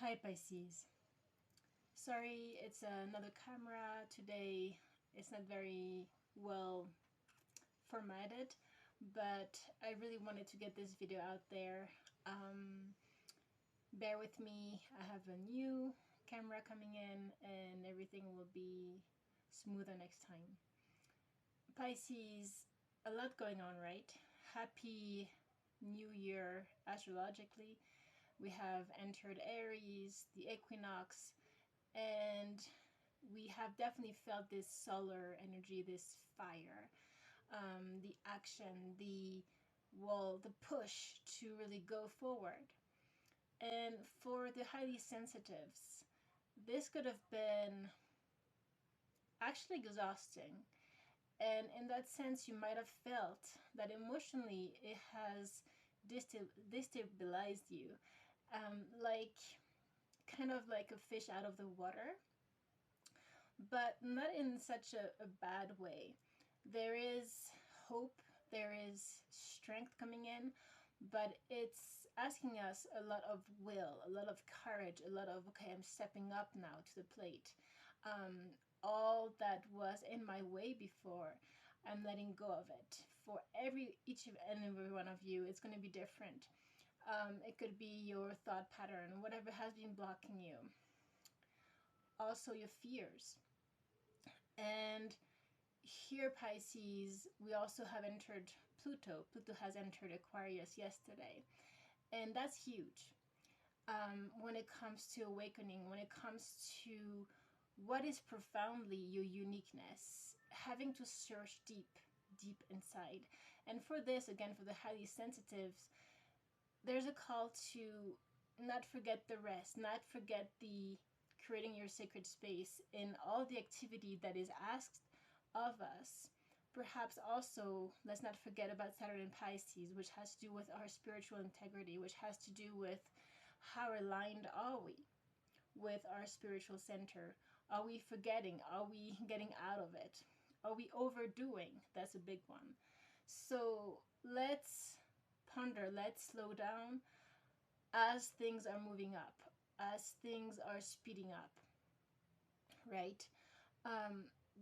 Hi Pisces. Sorry, it's another camera today. It's not very well formatted, but I really wanted to get this video out there. Bear with me, I have a new camera coming in and everything will be smoother next time. Pisces, a lot going on, right? Happy New Year astrologically. We have entered Aries, the equinox, and we have definitely felt this solar energy, this fire, the action, the push to really go forward. And for the highly sensitives, this could have been actually exhausting. And in that sense, you might have felt that emotionally it has destabilized you, like kind of like a fish out of the water, but not in such a bad way. There is hope, there is strength coming in, but it's asking us a lot of will, a lot of courage, a lot of, okay, I'm stepping up now to the plate. All that was in my way before, I'm letting go of it. For each and every one of you, it's going to be different. It could be your thought pattern, whatever has been blocking you. Also, your fears. And here, Pisces, we also have entered Pluto. Pluto has entered Aquarius yesterday. And that's huge when it comes to awakening, when it comes to what is profoundly your uniqueness, having to search deep, deep inside. And for this, again, for the highly sensitives, there's a call to not forget the rest, not forget the creating your sacred space in all the activity that is asked of us. Perhaps also, let's not forget about Saturn and Pisces, which has to do with our spiritual integrity, which has to do with how aligned are we with our spiritual center. Are we forgetting? Are we getting out of it? Are we overdoing? That's a big one. So let's ponder, let's slow down as things are moving up, as things are speeding up, right?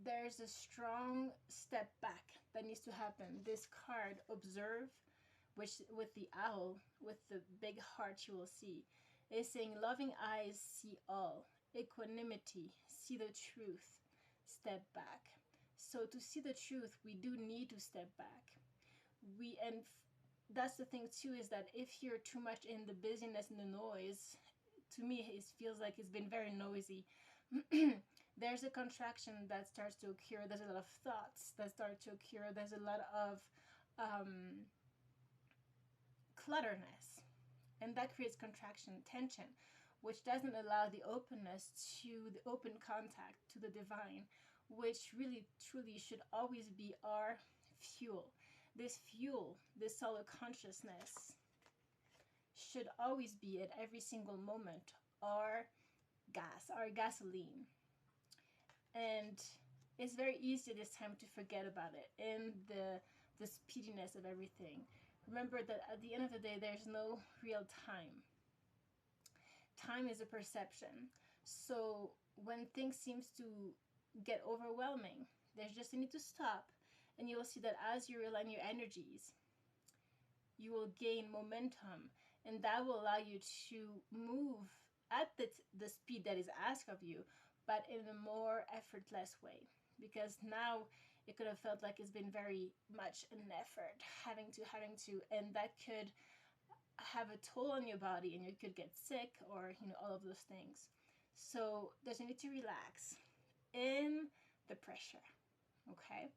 There's a strong step back that needs to happen. This card, observe, which with the owl, with the big heart you will see, is saying loving eyes see all. Equanimity, see the truth, step back. So to see the truth, we do need to step back. That's the thing too, is that if you're too much in the busyness and the noise, to me it feels like it's been very noisy. There's a contraction that starts to occur. There's a lot of thoughts that start to occur. There's a lot of clutterness, and that creates contraction, tension, which doesn't allow the openness to the open contact to the divine, which really truly should always be our fuel. This fuel, this solar consciousness, should always be at every single moment our gas, our gasoline. And it's very easy this time to forget about it in the speediness of everything. Remember that at the end of the day, there's no real time. Time is a perception. So when things seems to get overwhelming, there's just a need to stop, and you'll see that as you realign your energies, you will gain momentum, and that will allow you to move at the speed that is asked of you, but in a more effortless way. Because now it could have felt like it's been very much an effort, having to, and that could have a toll on your body, and you could get sick, or all of those things. So there's a need to relax in the pressure. Okay,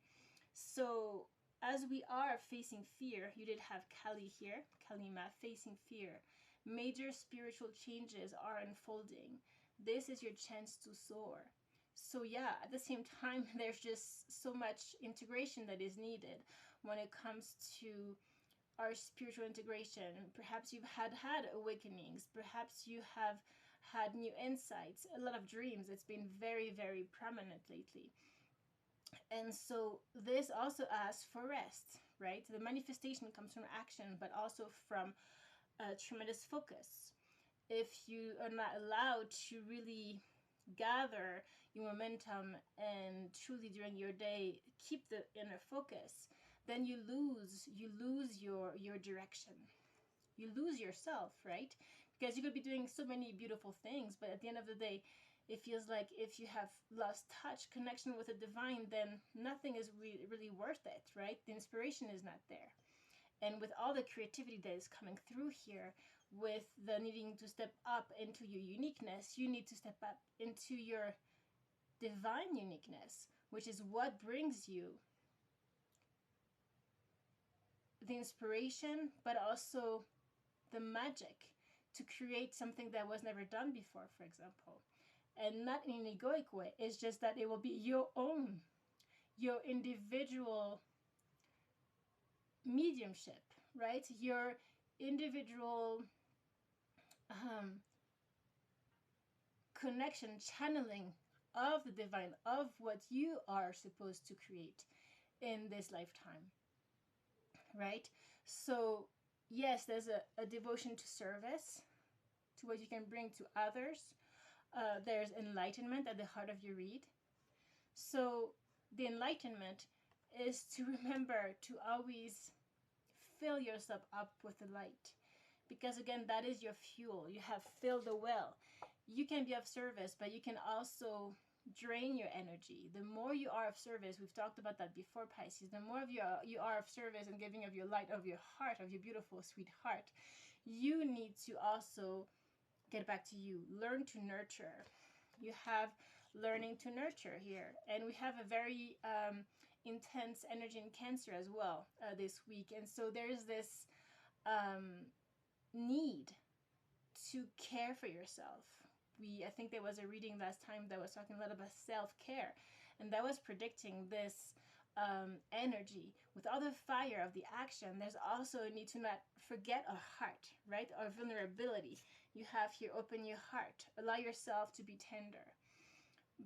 so as we are facing fear, you did have Kali here, Kalima, facing fear. Major spiritual changes are unfolding. This is your chance to soar. So yeah, at the same time, there's just so much integration that is needed when it comes to our spiritual integration. Perhaps you've had awakenings. Perhaps you have had new insights, a lot of dreams. It's been very, very prominent lately. And so this also asks for rest, right? The manifestation comes from action, but also from a tremendous focus. if you are not allowed to really gather your momentum and truly during your day keep the inner focus, then you lose your direction. You lose yourself, right? Because you could be doing so many beautiful things, but at the end of the day, it feels like if you have lost touch, connection with the divine, then nothing is really worth it, right? The inspiration is not there. And with all the creativity that is coming through here, with the needing to step up into your uniqueness, you need to step up into your divine uniqueness, which is what brings you the inspiration, but also the magic to create something that was never done before, for example. And not in an egoic way, it's just that it will be your own, your individual mediumship, right? Your individual connection, channeling of the divine, of what you are supposed to create in this lifetime, right? So, yes, there's a devotion to service, to what you can bring to others. There's enlightenment at the heart of your read. So, the enlightenment is to remember to always fill yourself up with the light, because again, that is your fuel. You have filled the well. You can be of service, but you can also drain your energy. The more you are of service, we've talked about that before, Pisces, the more of you are of service and giving of your light, of your heart, of your beautiful sweet heart, you need to also get back to you. Learn to nurture. You have learning to nurture here, and we have a very intense energy in Cancer as well this week, and so there's this need to care for yourself. I think there was a reading last time that was talking a lot about self-care, and that was predicting this energy. With all the fire of the action, there's also a need to not forget our heart, right? Our vulnerability. You have here, open your heart, allow yourself to be tender,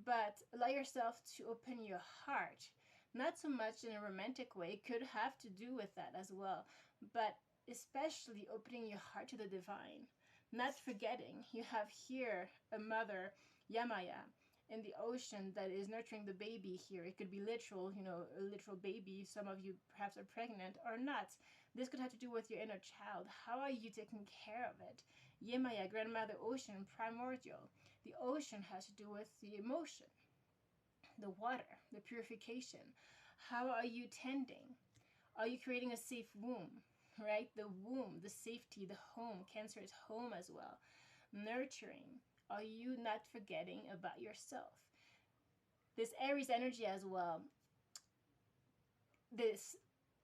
but allow yourself to open your heart, not so much in a romantic way. It could have to do with that as well, but especially opening your heart to the divine, not forgetting you have here a mother, Yamaya, in the ocean that is nurturing the baby here. It could be literal, a literal baby. Some of you perhaps are pregnant or not. This could have to do with your inner child. How are you taking care of it? Yemaya, grandmother ocean, primordial. The ocean has to do with the emotion, the water, the purification. How are you tending? Are you creating a safe womb? Right? The womb, the safety, the home. Cancer is home as well. Nurturing. Are you not forgetting about yourself? This Aries energy as well. This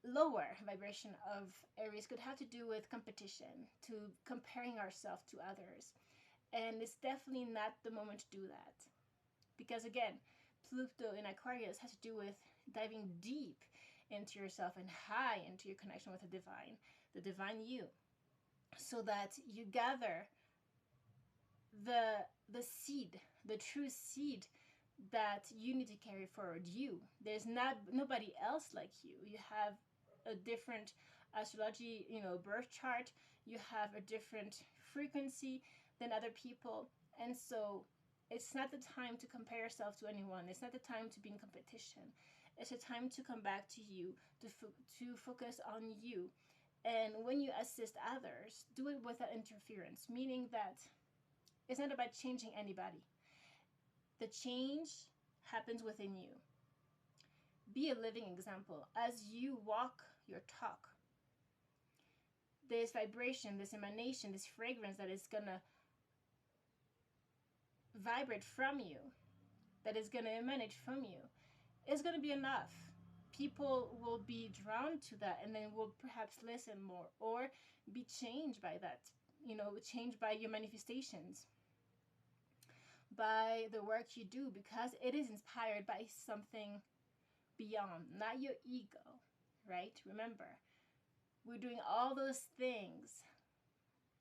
lower vibration of Aries could have to do with competition, to comparing ourselves to others. And it's definitely not the moment to do that. Because again, Pluto in Aquarius has to do with diving deep into yourself and high into your connection with the divine you, so that you gather the seed, the true seed that you need to carry forward. There's nobody else like you. You have a different astrology, birth chart. You have a different frequency than other people, and so it's not the time to compare yourself to anyone. It's not the time to be in competition. It's a time to come back to you, to focus on you. And when you assist others, do it without interference, meaning that it's not about changing anybody. The change happens within you. Be a living example as you walk your talk. This vibration, this emanation, this fragrance that is going to vibrate from you, that is going to emanate from you, is going to be enough. People will be drawn to that, and then will perhaps listen more or be changed by that, changed by your manifestations, by the work you do, because it is inspired by something beyond, not your ego, right? Remember, we're doing all those things,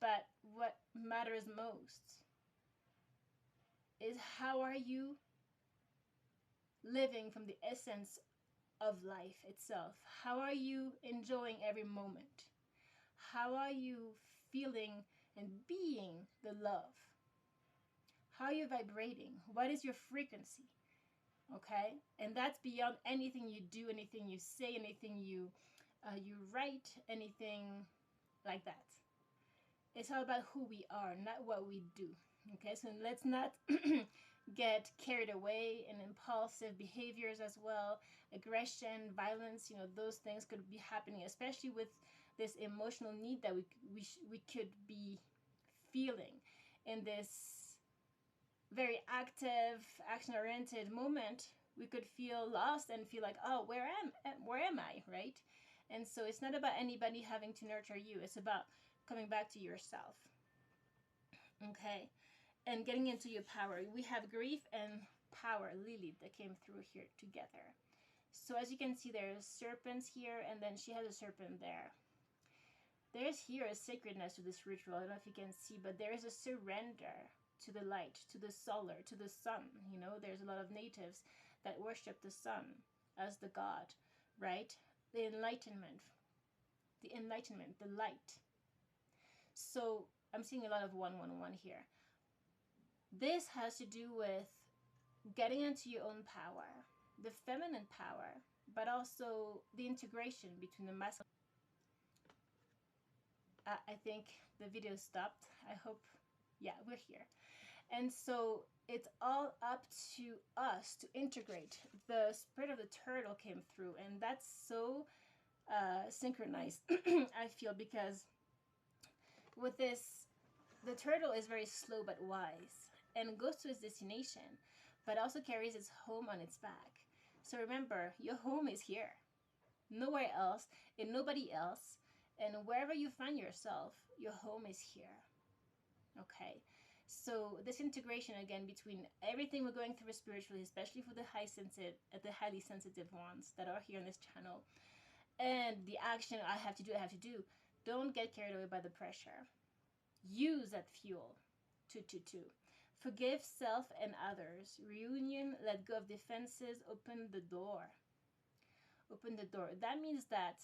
but what matters most is how are you living from the essence of life itself? How are you enjoying every moment? How are you feeling and being the love. How are you vibrating? What is your frequency? Okay, and that's beyond anything you do, anything you say, anything you write, anything like that. It's all about who we are, not what we do. Okay, so let's not get carried away in impulsive behaviors as well. Aggression, violence, those things could be happening, especially with this emotional need that we could be feeling in this very active, action-oriented moment. We could feel lost and feel like, oh, where am I, right? And so it's not about anybody having to nurture you. It's about coming back to yourself. Okay, and getting into your power. We have grief and power, Lily, that came through here together. So as you can see, there's serpents here, and then she has a serpent there. There's here a sacredness to this ritual. I don't know if you can see, but there is a surrender to the light, to the solar, to the sun. There's a lot of natives that worship the sun as the god, right? The enlightenment, the light. So I'm seeing a lot of 111 here. This has to do with getting into your own power, the feminine power, but also the integration between the masculine. I think the video stopped. I hope, yeah, we're here. And so it's all up to us to integrate. The spirit of the turtle came through, and that's so synchronized, I feel, because with this, the turtle is very slow but wise and goes to its destination, but also carries its home on its back. So remember, your home is here, nowhere else, and nobody else. And wherever you find yourself, your home is here. Okay, so this integration again between everything we're going through spiritually, especially for the highly sensitive ones that are here on this channel, and the action I have to do. Don't get carried away by the pressure. Use that fuel. 222. Forgive self and others. Reunion. Let go of defenses. Open the door. Open the door. That means that